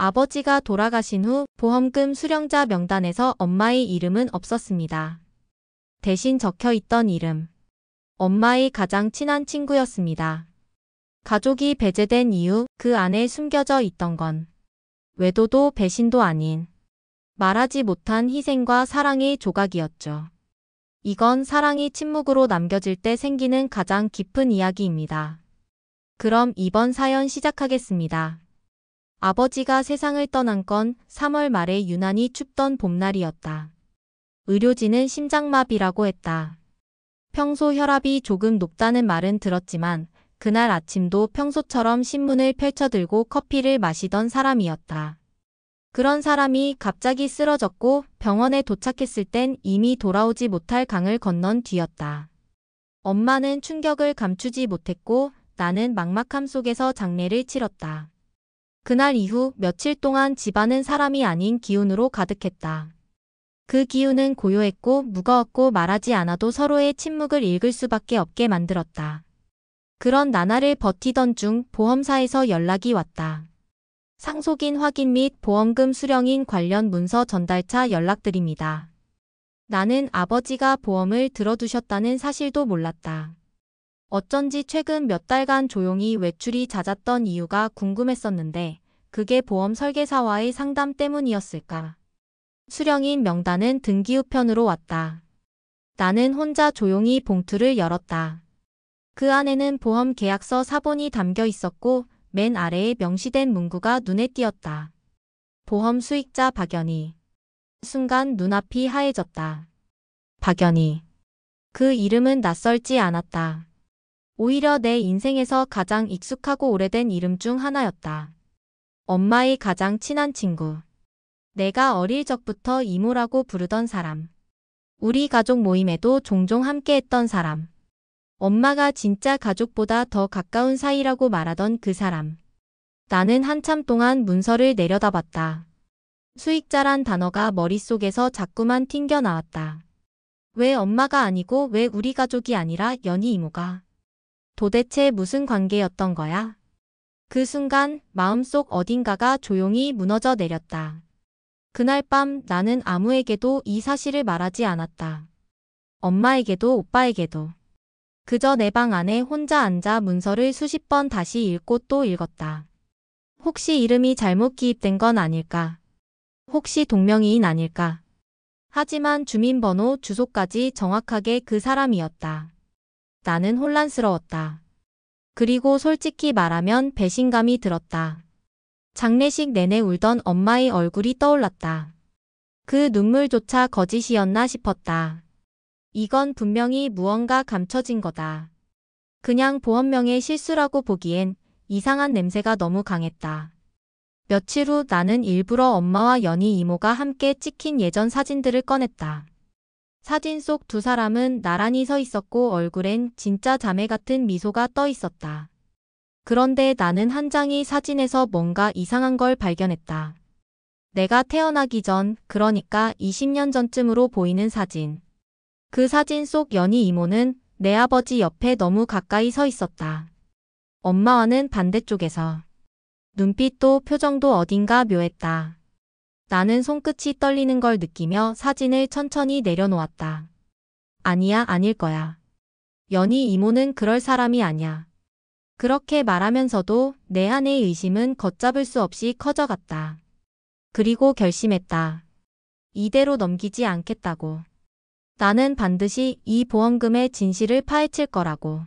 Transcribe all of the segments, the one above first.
아버지가 돌아가신 후 보험금 수령자 명단에서 엄마의 이름은 없었습니다. 대신 적혀있던 이름. 엄마의 가장 친한 친구였습니다. 가족이 배제된 이유, 그 안에 숨겨져 있던 건 외도도 배신도 아닌 말하지 못한 희생과 사랑의 조각이었죠. 이건 사랑이 침묵으로 남겨질 때 생기는 가장 깊은 이야기입니다. 그럼 이번 사연 시작하겠습니다. 아버지가 세상을 떠난 건 3월 말에 유난히 춥던 봄날이었다. 의료진은 심장마비라고 했다. 평소 혈압이 조금 높다는 말은 들었지만 그날 아침도 평소처럼 신문을 펼쳐들고 커피를 마시던 사람이었다. 그런 사람이 갑자기 쓰러졌고 병원에 도착했을 땐 이미 돌아오지 못할 강을 건넌 뒤였다. 엄마는 충격을 감추지 못했고 나는 막막함 속에서 장례를 치렀다. 그날 이후 며칠 동안 집안은 사람이 아닌 기운으로 가득했다. 그 기운은 고요했고 무거웠고 말하지 않아도 서로의 침묵을 읽을 수밖에 없게 만들었다. 그런 나날을 버티던 중 보험사에서 연락이 왔다. 상속인 확인 및 보험금 수령인 관련 문서 전달차 연락드립니다. 나는 아버지가 보험을 들어두셨다는 사실도 몰랐다. 어쩐지 최근 몇 달간 조용히 외출이 잦았던 이유가 궁금했었는데 그게 보험 설계사와의 상담 때문이었을까? 수령인 명단은 등기우편으로 왔다. 나는 혼자 조용히 봉투를 열었다. 그 안에는 보험 계약서 사본이 담겨 있었고 맨 아래에 명시된 문구가 눈에 띄었다. 보험 수익자 박연희. 순간 눈앞이 하얘졌다. 박연희. 그 이름은 낯설지 않았다. 오히려 내 인생에서 가장 익숙하고 오래된 이름 중 하나였다. 엄마의 가장 친한 친구. 내가 어릴 적부터 이모라고 부르던 사람. 우리 가족 모임에도 종종 함께했던 사람. 엄마가 진짜 가족보다 더 가까운 사이라고 말하던 그 사람. 나는 한참 동안 문서를 내려다봤다. 수익자란 단어가 머릿속에서 자꾸만 튕겨 나왔다. 왜 엄마가 아니고 왜 우리 가족이 아니라 연희 이모가? 도대체 무슨 관계였던 거야? 그 순간 마음속 어딘가가 조용히 무너져 내렸다. 그날 밤 나는 아무에게도 이 사실을 말하지 않았다. 엄마에게도 오빠에게도. 그저 내 방 안에 혼자 앉아 문서를 수십 번 다시 읽고 또 읽었다. 혹시 이름이 잘못 기입된 건 아닐까? 혹시 동명이인 아닐까? 하지만 주민번호, 주소까지 정확하게 그 사람이었다. 나는 혼란스러웠다. 그리고 솔직히 말하면 배신감이 들었다. 장례식 내내 울던 엄마의 얼굴이 떠올랐다. 그 눈물조차 거짓이었나 싶었다. 이건 분명히 무언가 감춰진 거다. 그냥 보험명의 실수라고 보기엔 이상한 냄새가 너무 강했다. 며칠 후 나는 일부러 엄마와 연희 이모가 함께 찍힌 예전 사진들을 꺼냈다. 사진 속 두 사람은 나란히 서 있었고 얼굴엔 진짜 자매 같은 미소가 떠 있었다. 그런데 나는 한 장의 사진에서 뭔가 이상한 걸 발견했다. 내가 태어나기 전, 그러니까 20년 전쯤으로 보이는 사진. 그 사진 속 연희 이모는 내 아버지 옆에 너무 가까이 서 있었다. 엄마와는 반대쪽에서. 눈빛도 표정도 어딘가 묘했다. 나는 손끝이 떨리는 걸 느끼며 사진을 천천히 내려놓았다. 아니야, 아닐 거야. 연희 이모는 그럴 사람이 아니야. 그렇게 말하면서도 내 안의 의심은 걷잡을 수 없이 커져갔다. 그리고 결심했다. 이대로 넘기지 않겠다고. 나는 반드시 이 보험금의 진실을 파헤칠 거라고.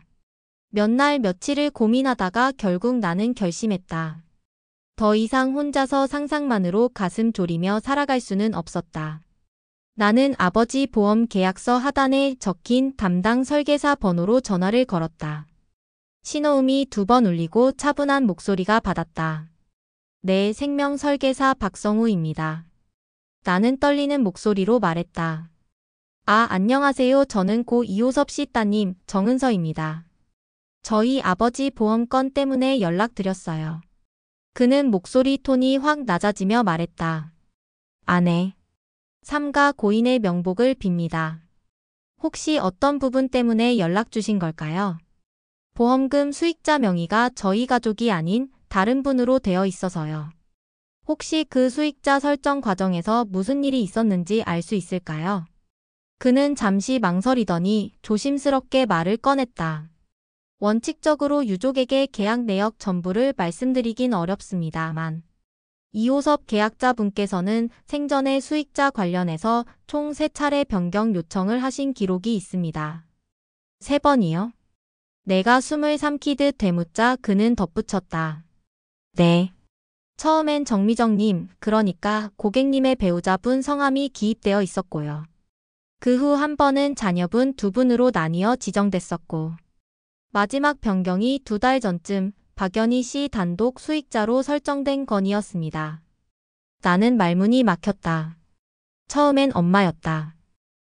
몇 날 며칠을 고민하다가 결국 나는 결심했다. 더 이상 혼자서 상상만으로 가슴 졸이며 살아갈 수는 없었다. 나는 아버지 보험 계약서 하단에 적힌 담당 설계사 번호로 전화를 걸었다. 신호음이 2번 울리고 차분한 목소리가 받았다. 네, 생명 설계사 박성우입니다. 나는 떨리는 목소리로 말했다. 아, 안녕하세요. 저는 고 이호섭 씨 따님 정은서입니다. 저희 아버지 보험 건 때문에 연락드렸어요. 그는 목소리 톤이 확 낮아지며 말했다. 아내. 삼가 고인의 명복을 빕니다. 혹시 어떤 부분 때문에 연락 주신 걸까요? 보험금 수익자 명의가 저희 가족이 아닌 다른 분으로 되어 있어서요. 혹시 그 수익자 설정 과정에서 무슨 일이 있었는지 알 수 있을까요? 그는 잠시 망설이더니 조심스럽게 말을 꺼냈다. 원칙적으로 유족에게 계약 내역 전부를 말씀드리긴 어렵습니다만 이호섭 계약자분께서는 생전에 수익자 관련해서 총 3차례 변경 요청을 하신 기록이 있습니다. 3번이요? 내가 숨을 삼키듯 되묻자 그는 덧붙였다. 네. 처음엔 정미정님, 그러니까 고객님의 배우자분 성함이 기입되어 있었고요. 그 후 한 번은 자녀분 2분으로 나뉘어 지정됐었고 마지막 변경이 2달 전쯤 박연희 씨 단독 수익자로 설정된 건이었습니다. 나는 말문이 막혔다. 처음엔 엄마였다.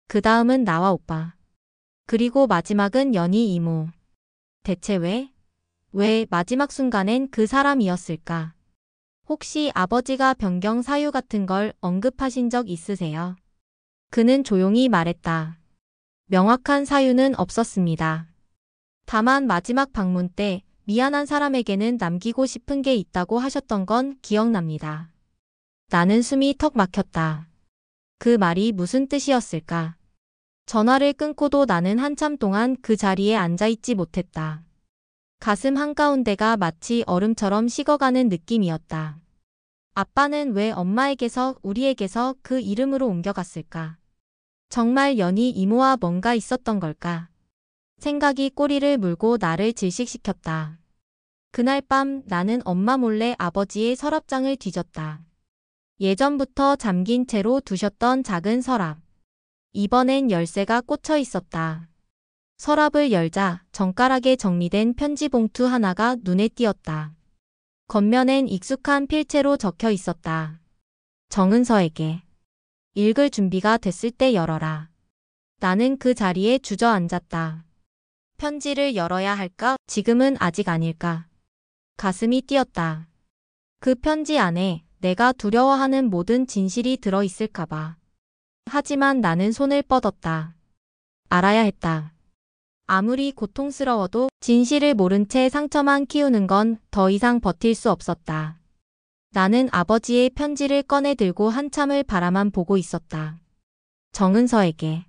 그 다음은 나와 오빠. 그리고 마지막은 연희 이모. 대체 왜? 왜 마지막 순간엔 그 사람이었을까? 혹시 아버지가 변경 사유 같은 걸 언급하신 적 있으세요? 그는 조용히 말했다. 명확한 사유는 없었습니다. 다만 마지막 방문 때 미안한 사람에게는 남기고 싶은 게 있다고 하셨던 건 기억납니다. 나는 숨이 턱 막혔다. 그 말이 무슨 뜻이었을까? 전화를 끊고도 나는 한참 동안 그 자리에 앉아있지 못했다. 가슴 한가운데가 마치 얼음처럼 식어가는 느낌이었다. 아빠는 왜 엄마에게서 우리에게서 그 이름으로 옮겨갔을까? 정말 연희 이모와 뭔가 있었던 걸까? 생각이 꼬리를 물고 나를 질식시켰다. 그날 밤 나는 엄마 몰래 아버지의 서랍장을 뒤졌다. 예전부터 잠긴 채로 두셨던 작은 서랍. 이번엔 열쇠가 꽂혀 있었다. 서랍을 열자 정갈하게 정리된 편지 봉투 하나가 눈에 띄었다. 겉면엔 익숙한 필체로 적혀 있었다. 정은서에게. 읽을 준비가 됐을 때 열어라. 나는 그 자리에 주저앉았다. 편지를 열어야 할까? 지금은 아직 아닐까? 가슴이 뛰었다. 그 편지 안에 내가 두려워하는 모든 진실이 들어있을까봐. 하지만 나는 손을 뻗었다. 알아야 했다. 아무리 고통스러워도 진실을 모른 채 상처만 키우는 건 더 이상 버틸 수 없었다. 나는 아버지의 편지를 꺼내 들고 한참을 바라만 보고 있었다. 정은서에게.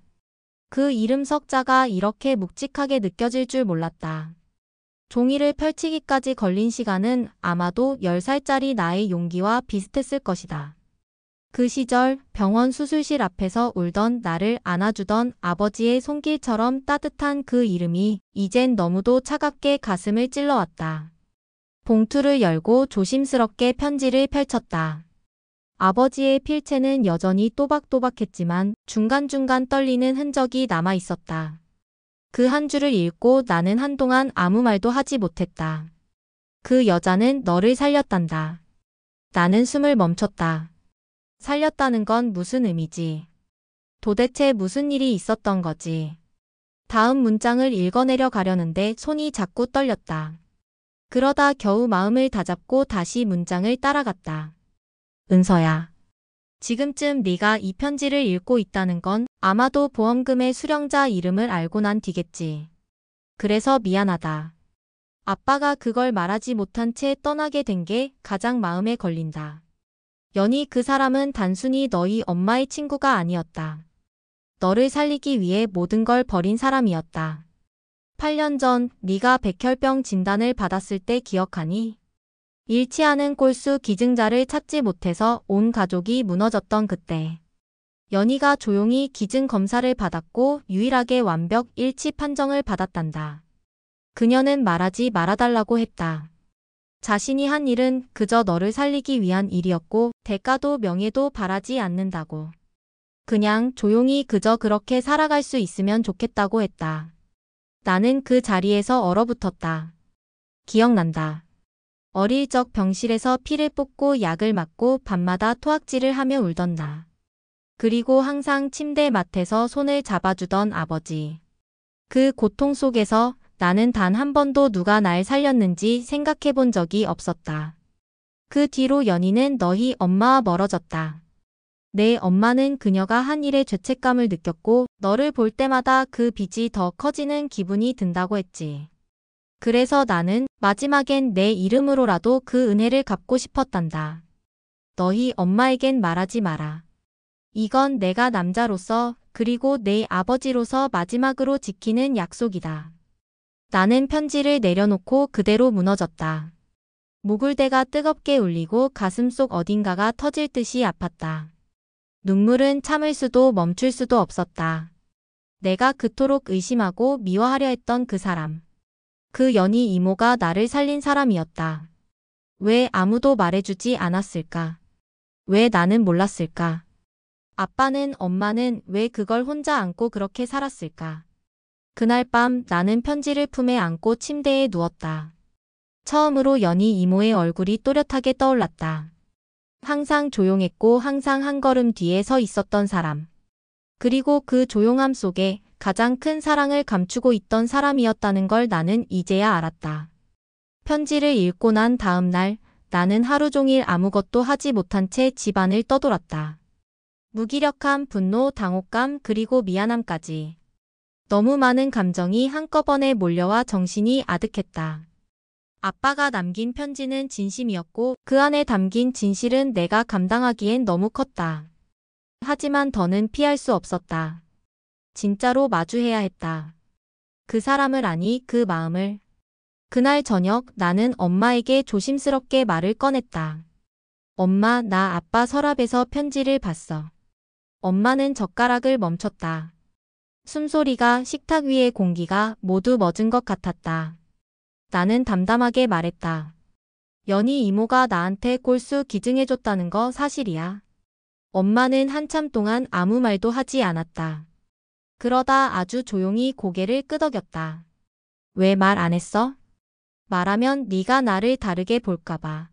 그 이름 석자가 이렇게 묵직하게 느껴질 줄 몰랐다. 종이를 펼치기까지 걸린 시간은 아마도 10살짜리 나의 용기와 비슷했을 것이다. 그 시절 병원 수술실 앞에서 울던 나를 안아주던 아버지의 손길처럼 따뜻한 그 이름이 이젠 너무도 차갑게 가슴을 찔러왔다. 봉투를 열고 조심스럽게 편지를 펼쳤다. 아버지의 필체는 여전히 또박또박했지만 중간중간 떨리는 흔적이 남아 있었다. 그 한 줄을 읽고 나는 한동안 아무 말도 하지 못했다. 그 여자는 너를 살렸단다. 나는 숨을 멈췄다. 살렸다는 건 무슨 의미지? 도대체 무슨 일이 있었던 거지? 다음 문장을 읽어내려 가려는데 손이 자꾸 떨렸다. 그러다 겨우 마음을 다잡고 다시 문장을 따라갔다. 은서야. 지금쯤 네가 이 편지를 읽고 있다는 건 아마도 보험금의 수령자 이름을 알고 난 뒤겠지. 그래서 미안하다. 아빠가 그걸 말하지 못한 채 떠나게 된 게 가장 마음에 걸린다. 연희 그 사람은 단순히 너희 엄마의 친구가 아니었다. 너를 살리기 위해 모든 걸 버린 사람이었다. 8년 전 네가 백혈병 진단을 받았을 때 기억하니? 잃지 않은 꼴수 기증자를 찾지 못해서 온 가족이 무너졌던 그때. 연희가 조용히 기증 검사를 받았고 유일하게 완벽 일치 판정을 받았단다. 그녀는 말하지 말아달라고 했다. 자신이 한 일은 그저 너를 살리기 위한 일이었고 대가도 명예도 바라지 않는다고. 그냥 조용히 그저 그렇게 살아갈 수 있으면 좋겠다고 했다. 나는 그 자리에서 얼어붙었다. 기억난다. 어릴 적 병실에서 피를 뽑고 약을 맞고 밤마다 토악질을 하며 울던 나. 그리고 항상 침대 맡에서 손을 잡아주던 아버지. 그 고통 속에서 나는 단 한 번도 누가 날 살렸는지 생각해 본 적이 없었다. 그 뒤로 연희는 너희 엄마와 멀어졌다. 내 엄마는 그녀가 한 일에 죄책감을 느꼈고 너를 볼 때마다 그 빚이 더 커지는 기분이 든다고 했지. 그래서 나는 마지막엔 내 이름으로라도 그 은혜를 갚고 싶었단다. 너희 엄마에겐 말하지 마라. 이건 내가 남자로서 그리고 내 아버지로서 마지막으로 지키는 약속이다. 나는 편지를 내려놓고 그대로 무너졌다. 목울대가 뜨겁게 울리고 가슴속 어딘가가 터질 듯이 아팠다. 눈물은 참을 수도 멈출 수도 없었다. 내가 그토록 의심하고 미워하려 했던 그 사람. 그 연희 이모가 나를 살린 사람이었다. 왜 아무도 말해주지 않았을까? 왜 나는 몰랐을까? 아빠는 엄마는 왜 그걸 혼자 안고 그렇게 살았을까? 그날 밤 나는 편지를 품에 안고 침대에 누웠다. 처음으로 연희 이모의 얼굴이 또렷하게 떠올랐다. 항상 조용했고 항상 한 걸음 뒤에 서 있었던 사람. 그리고 그 조용함 속에 가장 큰 사랑을 감추고 있던 사람이었다는 걸 나는 이제야 알았다. 편지를 읽고 난 다음 날 나는 하루 종일 아무것도 하지 못한 채 집안을 떠돌았다. 무기력함, 분노, 당혹감, 그리고 미안함까지. 너무 많은 감정이 한꺼번에 몰려와 정신이 아득했다. 아빠가 남긴 편지는 진심이었고 그 안에 담긴 진실은 내가 감당하기엔 너무 컸다. 하지만 더는 피할 수 없었다. 진짜로 마주해야 했다. 그 사람을 아니 그 마음을. 그날 저녁 나는 엄마에게 조심스럽게 말을 꺼냈다. 엄마, 나 아빠 서랍에서 편지를 봤어. 엄마는 젓가락을 멈췄다. 숨소리가, 식탁 위의 공기가 모두 멎은 것 같았다. 나는 담담하게 말했다. 연희 이모가 나한테 꼴수 기증해줬다는 거 사실이야. 엄마는 한참 동안 아무 말도 하지 않았다. 그러다 아주 조용히 고개를 끄덕였다. 왜 말 안 했어? 말하면 네가 나를 다르게 볼까봐.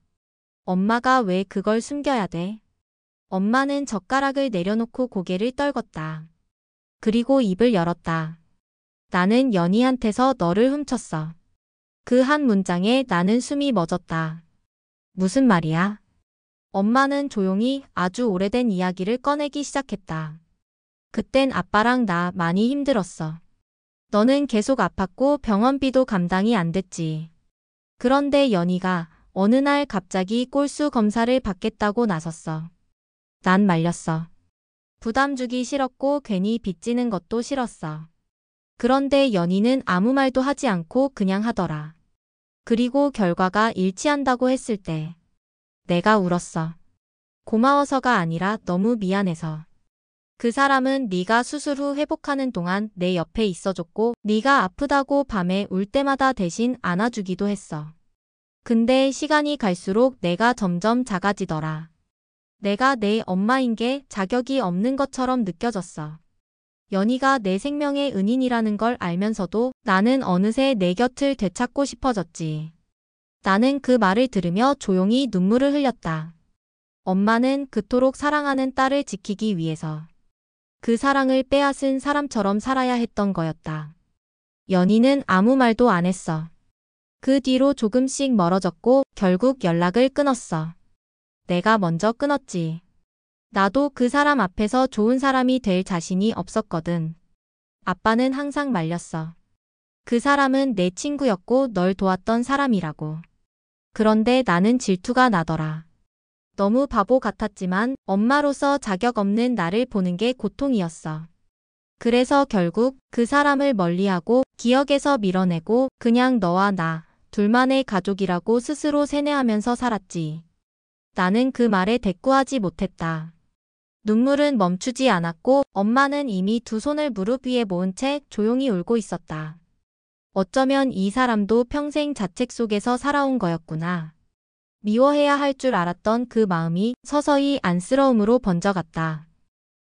엄마가 왜 그걸 숨겨야 돼? 엄마는 젓가락을 내려놓고 고개를 떨궜다. 그리고 입을 열었다. 나는 연희한테서 너를 훔쳤어. 그 한 문장에 나는 숨이 멎었다. 무슨 말이야? 엄마는 조용히 아주 오래된 이야기를 꺼내기 시작했다. 그땐 아빠랑 나 많이 힘들었어. 너는 계속 아팠고 병원비도 감당이 안 됐지. 그런데 연희가 어느 날 갑자기 꼴수 검사를 받겠다고 나섰어. 난 말렸어. 부담 주기 싫었고 괜히 빚지는 것도 싫었어. 그런데 연희는 아무 말도 하지 않고 그냥 하더라. 그리고 결과가 일치한다고 했을 때 내가 울었어. 고마워서가 아니라 너무 미안해서. 그 사람은 네가 수술 후 회복하는 동안 내 옆에 있어줬고 네가 아프다고 밤에 울 때마다 대신 안아주기도 했어. 근데 시간이 갈수록 내가 점점 작아지더라. 내가 내 엄마인 게 자격이 없는 것처럼 느껴졌어. 연희가 내 생명의 은인이라는 걸 알면서도 나는 어느새 내 곁을 되찾고 싶어졌지. 나는 그 말을 들으며 조용히 눈물을 흘렸다. 엄마는 그토록 사랑하는 딸을 지키기 위해서 그 사랑을 빼앗은 사람처럼 살아야 했던 거였다. 연희는 아무 말도 안 했어. 그 뒤로 조금씩 멀어졌고 결국 연락을 끊었어. 내가 먼저 끊었지. 나도 그 사람 앞에서 좋은 사람이 될 자신이 없었거든. 아빠는 항상 말렸어. 그 사람은 내 친구였고 널 도왔던 사람이라고. 그런데 나는 질투가 나더라. 너무 바보 같았지만 엄마로서 자격 없는 나를 보는 게 고통이었어. 그래서 결국 그 사람을 멀리하고 기억에서 밀어내고 그냥 너와 나 둘만의 가족이라고 스스로 세뇌하면서 살았지. 나는 그 말에 대꾸하지 못했다. 눈물은 멈추지 않았고 엄마는 이미 두 손을 무릎 위에 모은 채 조용히 울고 있었다. 어쩌면 이 사람도 평생 자책 속에서 살아온 거였구나. 미워해야 할 줄 알았던 그 마음이 서서히 안쓰러움으로 번져갔다.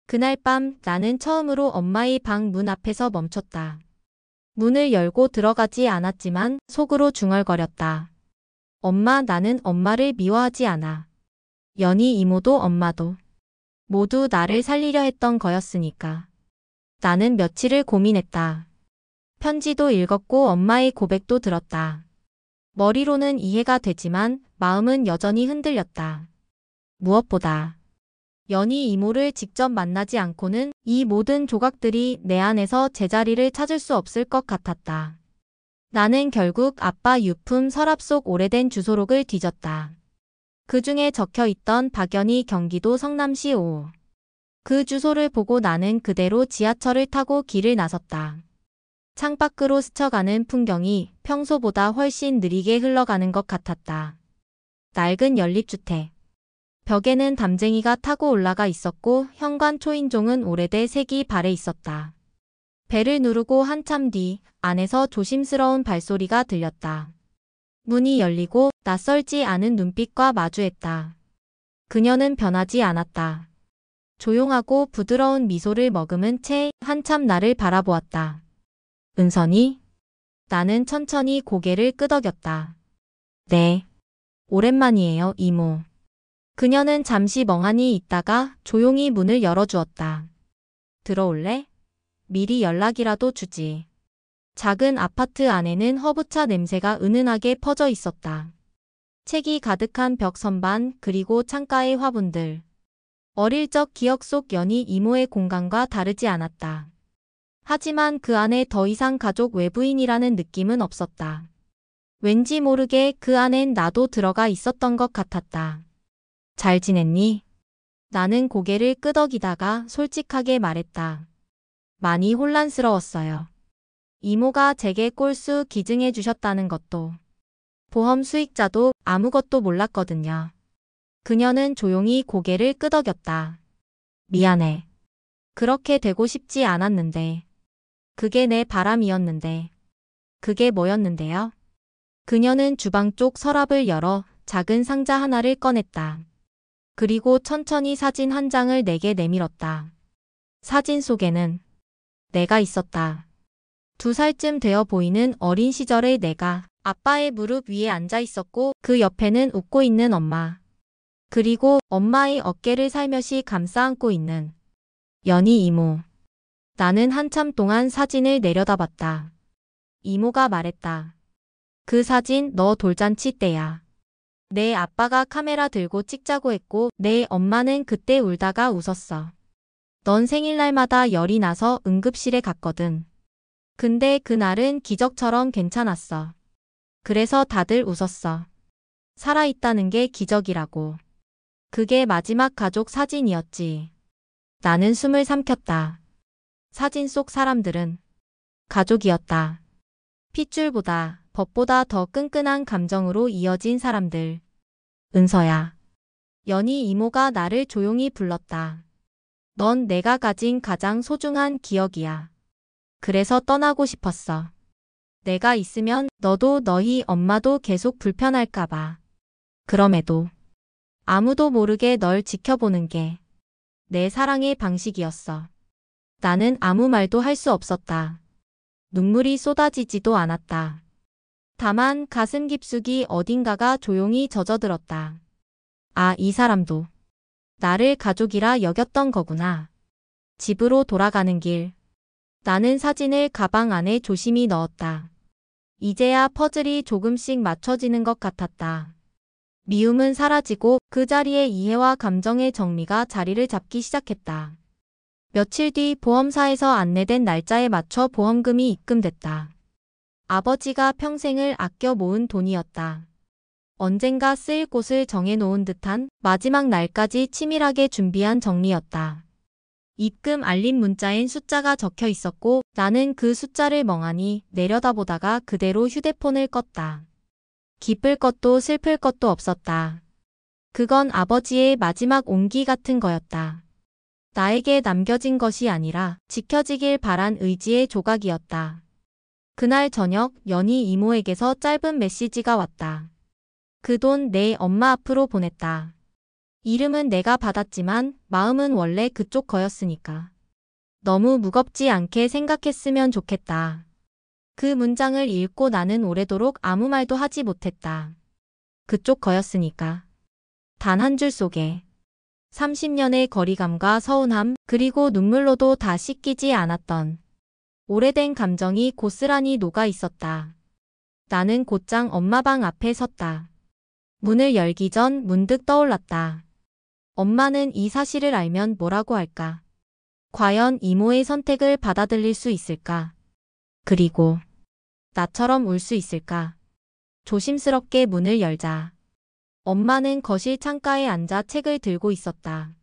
그날 밤 나는 처음으로 엄마의 방 문 앞에서 멈췄다. 문을 열고 들어가지 않았지만 속으로 중얼거렸다. 엄마, 나는 엄마를 미워하지 않아. 연희 이모도 엄마도. 모두 나를 살리려 했던 거였으니까. 나는 며칠을 고민했다. 편지도 읽었고 엄마의 고백도 들었다. 머리로는 이해가 되지만 마음은 여전히 흔들렸다. 무엇보다 연희 이모를 직접 만나지 않고는 이 모든 조각들이 내 안에서 제자리를 찾을 수 없을 것 같았다. 나는 결국 아빠 유품 서랍 속 오래된 주소록을 뒤졌다. 그 중에 적혀 있던 박연희 경기도 성남시 5. 그 주소를 보고 나는 그대로 지하철을 타고 길을 나섰다. 창밖으로 스쳐가는 풍경이 평소보다 훨씬 느리게 흘러가는 것 같았다. 낡은 연립주택. 벽에는 담쟁이가 타고 올라가 있었고 현관 초인종은 오래돼 색이 발해 있었다. 벨을 누르고 한참 뒤 안에서 조심스러운 발소리가 들렸다. 문이 열리고 낯설지 않은 눈빛과 마주했다. 그녀는 변하지 않았다. 조용하고 부드러운 미소를 머금은 채 한참 나를 바라보았다. 은선이? 나는 천천히 고개를 끄덕였다. 네. 오랜만이에요, 이모. 그녀는 잠시 멍하니 있다가 조용히 문을 열어주었다. 들어올래? 미리 연락이라도 주지. 작은 아파트 안에는 허브차 냄새가 은은하게 퍼져 있었다. 책이 가득한 벽 선반 그리고 창가의 화분들. 어릴 적 기억 속 연희 이모의 공간과 다르지 않았다. 하지만 그 안에 더 이상 가족 외부인이라는 느낌은 없었다. 왠지 모르게 그 안엔 나도 들어가 있었던 것 같았다. 잘 지냈니? 나는 고개를 끄덕이다가 솔직하게 말했다. 많이 혼란스러웠어요. 이모가 제게 꼴수 기증해 주셨다는 것도, 보험 수익자도 아무것도 몰랐거든요. 그녀는 조용히 고개를 끄덕였다. 미안해. 그렇게 되고 싶지 않았는데. 그게 내 바람이었는데. 그게 뭐였는데요? 그녀는 주방 쪽 서랍을 열어 작은 상자 하나를 꺼냈다. 그리고 천천히 사진 한 장을 내게 내밀었다. 사진 속에는 내가 있었다. 2살쯤 되어 보이는 어린 시절의 내가 아빠의 무릎 위에 앉아 있었고 그 옆에는 웃고 있는 엄마. 그리고 엄마의 어깨를 살며시 감싸 안고 있는 연희 이모. 나는 한참 동안 사진을 내려다봤다. 이모가 말했다. 그 사진 너 돌잔치 때야. 내 아빠가 카메라 들고 찍자고 했고 내 엄마는 그때 울다가 웃었어. 넌 생일날마다 열이 나서 응급실에 갔거든. 근데 그날은 기적처럼 괜찮았어. 그래서 다들 웃었어. 살아있다는 게 기적이라고. 그게 마지막 가족 사진이었지. 나는 숨을 삼켰다. 사진 속 사람들은 가족이었다. 핏줄보다, 법보다 더 끈끈한 감정으로 이어진 사람들. 은서야. 연희 이모가 나를 조용히 불렀다. 넌 내가 가진 가장 소중한 기억이야. 그래서 떠나고 싶었어. 내가 있으면 너도 너희 엄마도 계속 불편할까봐. 그럼에도 아무도 모르게 널 지켜보는 게 내 사랑의 방식이었어. 나는 아무 말도 할 수 없었다. 눈물이 쏟아지지도 않았다. 다만 가슴 깊숙이 어딘가가 조용히 젖어들었다. 아, 이 사람도 나를 가족이라 여겼던 거구나. 집으로 돌아가는 길. 나는 사진을 가방 안에 조심히 넣었다. 이제야 퍼즐이 조금씩 맞춰지는 것 같았다. 미움은 사라지고 그 자리에 이해와 감정의 정리가 자리를 잡기 시작했다. 며칠 뒤 보험사에서 안내된 날짜에 맞춰 보험금이 입금됐다. 아버지가 평생을 아껴 모은 돈이었다. 언젠가 쓰일 곳을 정해놓은 듯한 마지막 날까지 치밀하게 준비한 정리였다. 입금 알림 문자엔 숫자가 적혀 있었고 나는 그 숫자를 멍하니 내려다보다가 그대로 휴대폰을 껐다. 기쁠 것도 슬플 것도 없었다. 그건 아버지의 마지막 온기 같은 거였다. 나에게 남겨진 것이 아니라 지켜지길 바란 의지의 조각이었다. 그날 저녁 연희 이모에게서 짧은 메시지가 왔다. 그 돈 내 엄마 앞으로 보냈다. 이름은 내가 받았지만 마음은 원래 그쪽 거였으니까. 너무 무겁지 않게 생각했으면 좋겠다. 그 문장을 읽고 나는 오래도록 아무 말도 하지 못했다. 그쪽 거였으니까. 단 한 줄 속에 30년의 거리감과 서운함 그리고 눈물로도 다 씻기지 않았던 오래된 감정이 고스란히 녹아 있었다. 나는 곧장 엄마 방 앞에 섰다. 문을 열기 전 문득 떠올랐다. 엄마는 이 사실을 알면 뭐라고 할까? 과연 이모의 선택을 받아들일 수 있을까? 그리고 나처럼 울 수 있을까? 조심스럽게 문을 열자 엄마는 거실 창가에 앉아 책을 들고 있었다.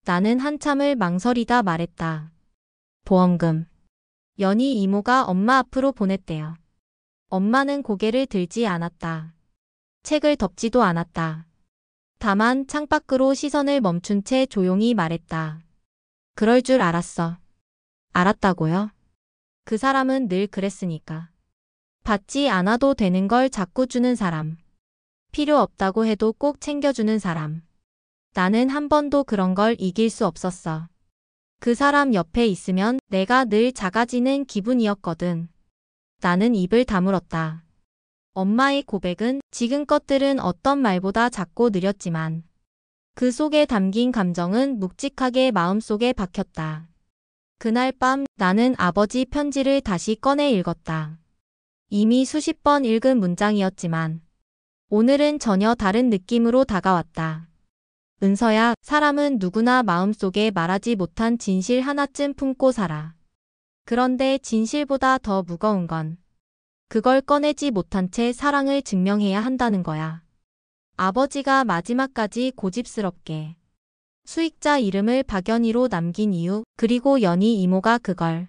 나는 한참을 망설이다 말했다. 보험금. 연희 이모가 엄마 앞으로 보냈대요. 엄마는 고개를 들지 않았다. 책을 덮지도 않았다. 다만 창밖으로 시선을 멈춘 채 조용히 말했다. 그럴 줄 알았어. 알았다고요? 그 사람은 늘 그랬으니까. 받지 않아도 되는 걸 자꾸 주는 사람. 필요 없다고 해도 꼭 챙겨주는 사람. 나는 한 번도 그런 걸 이길 수 없었어. 그 사람 옆에 있으면 내가 늘 작아지는 기분이었거든. 나는 입을 다물었다. 엄마의 고백은 지금껏 들은 어떤 말보다 작고 느렸지만 그 속에 담긴 감정은 묵직하게 마음속에 박혔다. 그날 밤 나는 아버지 편지를 다시 꺼내 읽었다. 이미 수십 번 읽은 문장이었지만 오늘은 전혀 다른 느낌으로 다가왔다. 은서야, 사람은 누구나 마음속에 말하지 못한 진실 하나쯤 품고 살아. 그런데 진실보다 더 무거운 건 그걸 꺼내지 못한 채 사랑을 증명해야 한다는 거야. 아버지가 마지막까지 고집스럽게 수익자 이름을 박연희로 남긴 이유, 그리고 연희 이모가 그걸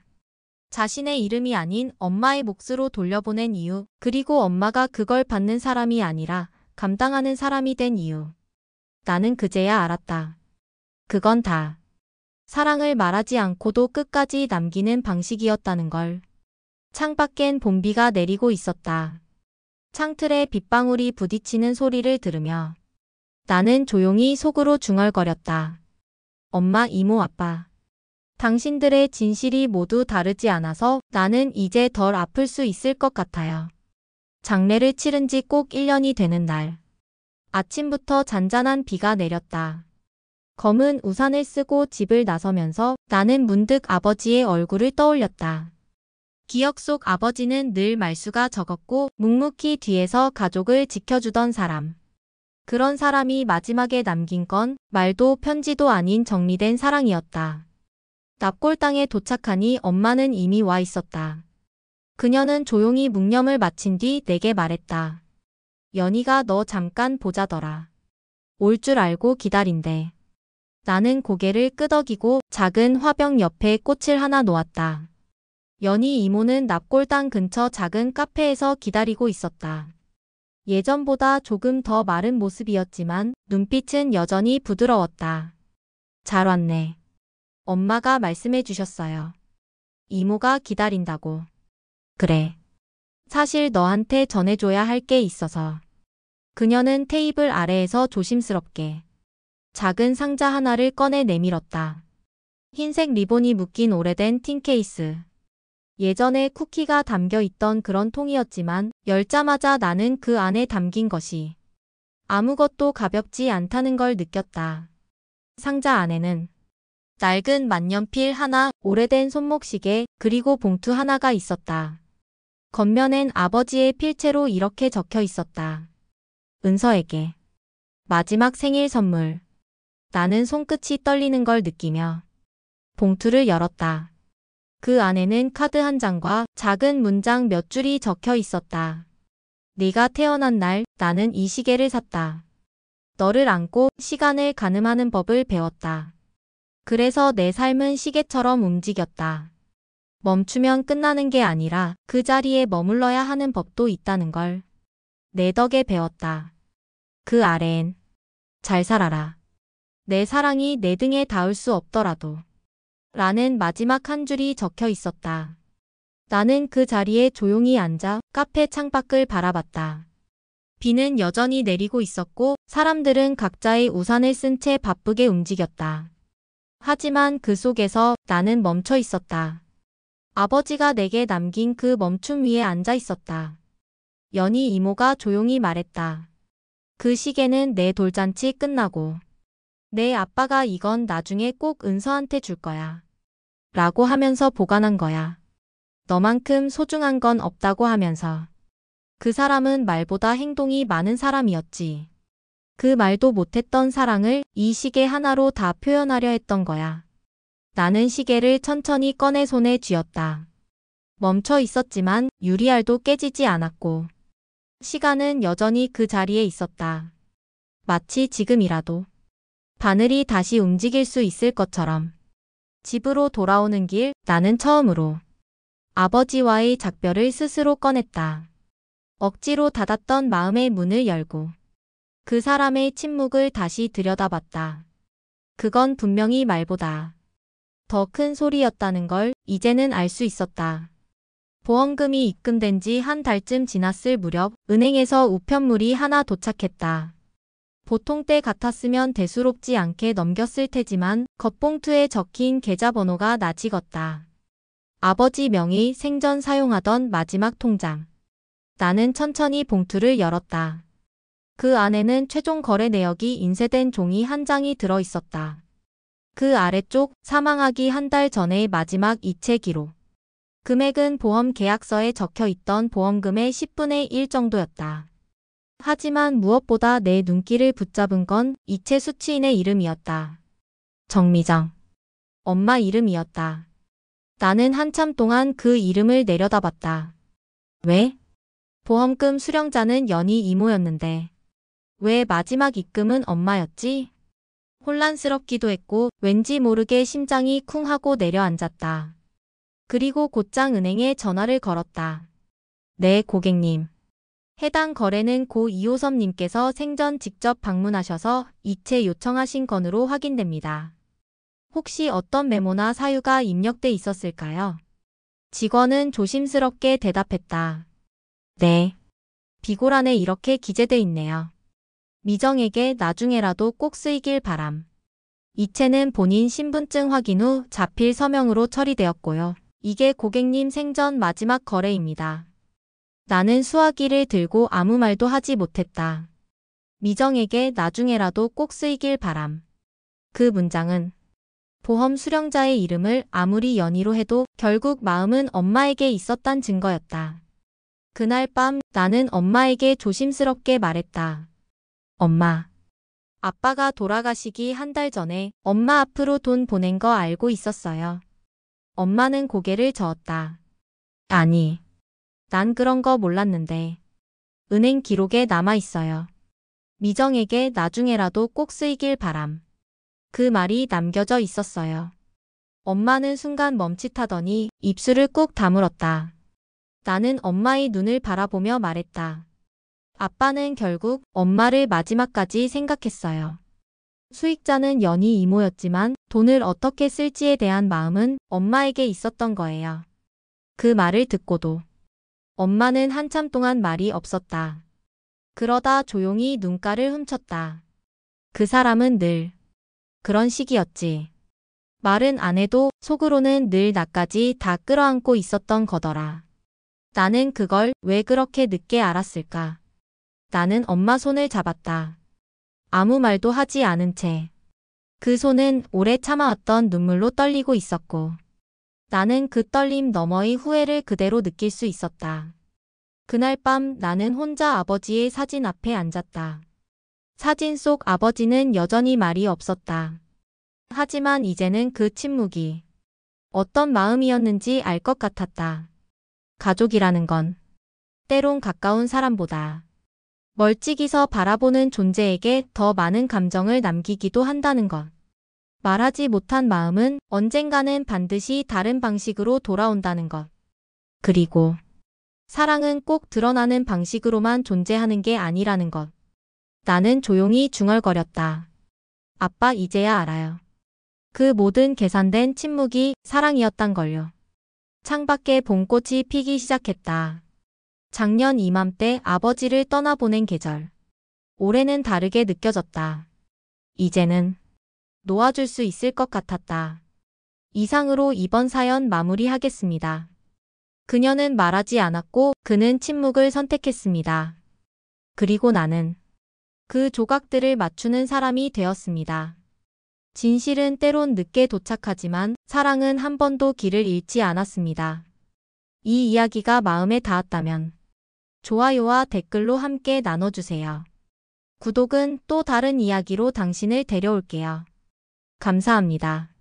자신의 이름이 아닌 엄마의 몫으로 돌려보낸 이유, 그리고 엄마가 그걸 받는 사람이 아니라 감당하는 사람이 된 이유. 나는 그제야 알았다. 그건 다 사랑을 말하지 않고도 끝까지 남기는 방식이었다는 걸. 창밖엔 봄비가 내리고 있었다. 창틀에 빗방울이 부딪히는 소리를 들으며 나는 조용히 속으로 중얼거렸다. 엄마, 이모, 아빠. 당신들의 진실이 모두 다르지 않아서 나는 이제 덜 아플 수 있을 것 같아요. 장례를 치른 지 꼭 1년이 되는 날. 아침부터 잔잔한 비가 내렸다. 검은 우산을 쓰고 집을 나서면서 나는 문득 아버지의 얼굴을 떠올렸다. 기억 속 아버지는 늘 말수가 적었고 묵묵히 뒤에서 가족을 지켜주던 사람. 그런 사람이 마지막에 남긴 건 말도 편지도 아닌 정리된 사랑이었다. 납골당에 도착하니 엄마는 이미 와 있었다. 그녀는 조용히 묵념을 마친 뒤 내게 말했다. 연희가 너 잠깐 보자더라. 올 줄 알고 기다린대. 나는 고개를 끄덕이고 작은 화병 옆에 꽃을 하나 놓았다. 연희 이모는 납골당 근처 작은 카페에서 기다리고 있었다. 예전보다 조금 더 마른 모습이었지만 눈빛은 여전히 부드러웠다. 잘 왔네. 엄마가 말씀해 주셨어요. 이모가 기다린다고. 그래. 사실 너한테 전해줘야 할 게 있어서. 그녀는 테이블 아래에서 조심스럽게 작은 상자 하나를 꺼내 내밀었다. 흰색 리본이 묶인 오래된 틴 케이스. 예전에 쿠키가 담겨 있던 그런 통이었지만 열자마자 나는 그 안에 담긴 것이 아무것도 가볍지 않다는 걸 느꼈다. 상자 안에는 낡은 만년필 하나, 오래된 손목시계, 그리고 봉투 하나가 있었다. 겉면엔 아버지의 필체로 이렇게 적혀 있었다. 은서에게 마지막 생일 선물. 나는 손끝이 떨리는 걸 느끼며 봉투를 열었다. 그 안에는 카드 한 장과 작은 문장 몇 줄이 적혀 있었다. 네가 태어난 날 나는 이 시계를 샀다. 너를 안고 시간을 가늠하는 법을 배웠다. 그래서 내 삶은 시계처럼 움직였다. 멈추면 끝나는 게 아니라 그 자리에 머물러야 하는 법도 있다는 걸 내 덕에 배웠다. 그 아래엔 잘 살아라. 내 사랑이 내 등에 닿을 수 없더라도 라는 마지막 한 줄이 적혀 있었다. 나는 그 자리에 조용히 앉아 카페 창밖을 바라봤다. 비는 여전히 내리고 있었고 사람들은 각자의 우산을 쓴 채 바쁘게 움직였다. 하지만 그 속에서 나는 멈춰 있었다. 아버지가 내게 남긴 그 멈춤 위에 앉아 있었다. 연희 이모가 조용히 말했다. 그 시계는 내 돌잔치 끝나고 내 아빠가 이건 나중에 꼭 은서한테 줄 거야. 라고 하면서 보관한 거야. 너만큼 소중한 건 없다고 하면서. 그 사람은 말보다 행동이 많은 사람이었지. 그 말도 못했던 사랑을 이 시계 하나로 다 표현하려 했던 거야. 나는 시계를 천천히 꺼내 손에 쥐었다. 멈춰 있었지만 유리알도 깨지지 않았고 시간은 여전히 그 자리에 있었다. 마치 지금이라도 바늘이 다시 움직일 수 있을 것처럼. 집으로 돌아오는 길 나는 처음으로 아버지와의 작별을 스스로 꺼냈다. 억지로 닫았던 마음의 문을 열고 그 사람의 침묵을 다시 들여다봤다. 그건 분명히 말보다 더 큰 소리였다는 걸 이제는 알 수 있었다. 보험금이 입금된 지 한 달쯤 지났을 무렵 은행에서 우편물이 하나 도착했다. 보통 때 같았으면 대수롭지 않게 넘겼을 테지만 겉봉투에 적힌 계좌번호가 낯익었다. 아버지 명의 생전 사용하던 마지막 통장. 나는 천천히 봉투를 열었다. 그 안에는 최종 거래 내역이 인쇄된 종이 한 장이 들어 있었다. 그 아래쪽 사망하기 한 달 전의 마지막 이체 기록. 금액은 보험 계약서에 적혀 있던 보험금의 10분의 1 정도였다. 하지만 무엇보다 내 눈길을 붙잡은 건 이체 수취인의 이름이었다. 정미정. 엄마 이름이었다. 나는 한참 동안 그 이름을 내려다봤다. 왜? 보험금 수령자는 연희 이모였는데 왜 마지막 입금은 엄마였지? 혼란스럽기도 했고 왠지 모르게 심장이 쿵 하고 내려앉았다. 그리고 곧장 은행에 전화를 걸었다. 네, 고객님. 해당 거래는 고 이호섭님께서 생전 직접 방문하셔서 이체 요청하신 건으로 확인됩니다. 혹시 어떤 메모나 사유가 입력돼 있었을까요? 직원은 조심스럽게 대답했다. 네. 비고란에 이렇게 기재돼 있네요. 미정에게 나중에라도 꼭 쓰이길 바람. 이체는 본인 신분증 확인 후 자필 서명으로 처리되었고요. 이게 고객님 생전 마지막 거래입니다. 나는 수화기를 들고 아무 말도 하지 못했다. 미정에게 나중에라도 꼭 쓰이길 바람. 그 문장은 보험 수령자의 이름을 아무리 연희로 해도 결국 마음은 엄마에게 있었단 증거였다. 그날 밤 나는 엄마에게 조심스럽게 말했다. 엄마. 아빠가 돌아가시기 한 달 전에 엄마 앞으로 돈 보낸 거 알고 있었어요. 엄마는 고개를 저었다. 아니. 난 그런 거 몰랐는데. 은행 기록에 남아 있어요. 미정에게 나중에라도 꼭 쓰이길 바람. 그 말이 남겨져 있었어요. 엄마는 순간 멈칫하더니 입술을 꾹 다물었다. 나는 엄마의 눈을 바라보며 말했다. 아빠는 결국 엄마를 마지막까지 생각했어요. 수익자는 연희 이모였지만 돈을 어떻게 쓸지에 대한 마음은 엄마에게 있었던 거예요. 그 말을 듣고도 엄마는 한참 동안 말이 없었다. 그러다 조용히 눈가를 훔쳤다. 그 사람은 늘 그런 식이었지. 말은 안 해도 속으로는 늘 나까지 다 끌어안고 있었던 거더라. 나는 그걸 왜 그렇게 늦게 알았을까? 나는 엄마 손을 잡았다. 아무 말도 하지 않은 채. 그 손은 오래 참아왔던 눈물로 떨리고 있었고 나는 그 떨림 너머의 후회를 그대로 느낄 수 있었다. 그날 밤 나는 혼자 아버지의 사진 앞에 앉았다. 사진 속 아버지는 여전히 말이 없었다. 하지만 이제는 그 침묵이 어떤 마음이었는지 알 것 같았다. 가족이라는 건 때론 가까운 사람보다 멀찍이서 바라보는 존재에게 더 많은 감정을 남기기도 한다는 것. 말하지 못한 마음은 언젠가는 반드시 다른 방식으로 돌아온다는 것. 그리고 사랑은 꼭 드러나는 방식으로만 존재하는 게 아니라는 것. 나는 조용히 중얼거렸다. 아빠 이제야 알아요. 그 모든 계산된 침묵이 사랑이었단 걸요. 창밖에 봄꽃이 피기 시작했다. 작년 이맘때 아버지를 떠나보낸 계절. 올해는 다르게 느껴졌다. 이제는 놓아줄 수 있을 것 같았다. 이상으로 이번 사연 마무리하겠습니다. 그녀는 말하지 않았고 그는 침묵을 선택했습니다. 그리고 나는 그 조각들을 맞추는 사람이 되었습니다. 진실은 때론 늦게 도착하지만 사랑은 한 번도 길을 잃지 않았습니다. 이 이야기가 마음에 닿았다면 좋아요와 댓글로 함께 나눠주세요. 구독은 또 다른 이야기로 당신을 데려올게요. 감사합니다.